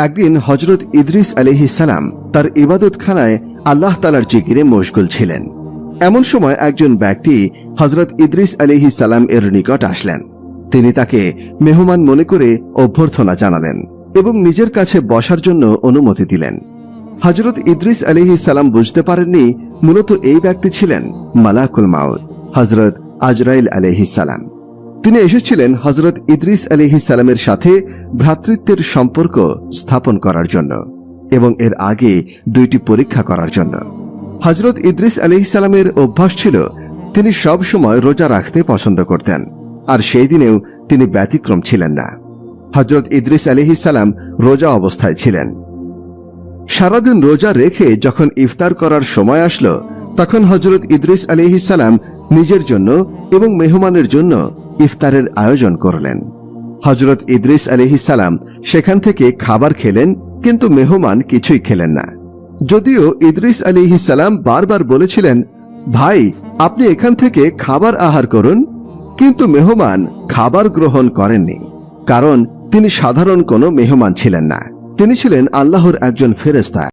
একদিন হযরত ইদ্রিস আলাইহিস সালাম তার ইবাদতখানায় আল্লাহ তাআলার জিকিরে মশগুল ছিলেন। এমন সময় একজন ব্যক্তি হযরত ইদ্রিস আলাইহিস সালাম এর নিকট আসলেন। তিনি তাকে মেহমান মনে করে অভ্যর্থনা জানালেন এবং নিজের কাছে বসার জন্য অনুমতি দিলেন। হযরত ইদ্রিস আলাইহিস সালাম বুঝতে পারেননি মূলত এই ব্যক্তি ছিলেন মালাকুল মাউত হযরত আজরাইল আলাইহিস সালাম। তিনি এসেছিলেন হযরত ইদ্রিস আলাইহিস সালামের সাথে ভ্রাতৃত্বের সম্পর্ক স্থাপন করার জন্য এবং এর আগে 2টি পরীক্ষা করার জন্য। হযরত ইদ্রিস আলাইহিস সালামের অভ্যাস ছিল তিনি সব সময় রোজা রাখতে পছন্দ করতেন, আর সেই দিনেও তিনি ব্যতিক্রম ছিলেন না। হযরত ইদ্রিস আলাইহিস সালাম রোজা অবস্থায় ছিলেন। সারাদিন রোজা রেখে যখন ইফতার করার সময় আসলো, তখন হযরত ইদ্রিস আলাইহিস সালাম নিজের জন্য এবং মেহমানের জন্য ইফতারের আয়োজন করলেন। হযরত ইদ্রিস আলাইহিস সালাম সেখান থেকে খাবার খেলেন, কিন্তু মেহমান কিছুই খেলেন না। যদিও ইদ্রিস আলাইহিস সালাম বারবার বলেছিলেন, ভাই আপনি এখান থেকে খাবার আহার করুন, কিন্তু মেহমান খাবার গ্রহণ করেননি, কারণ তিনি সাধারণ কোনো মেহমান ছিলেন না, তিনি ছিলেন আল্লাহর একজন ফেরেশতা।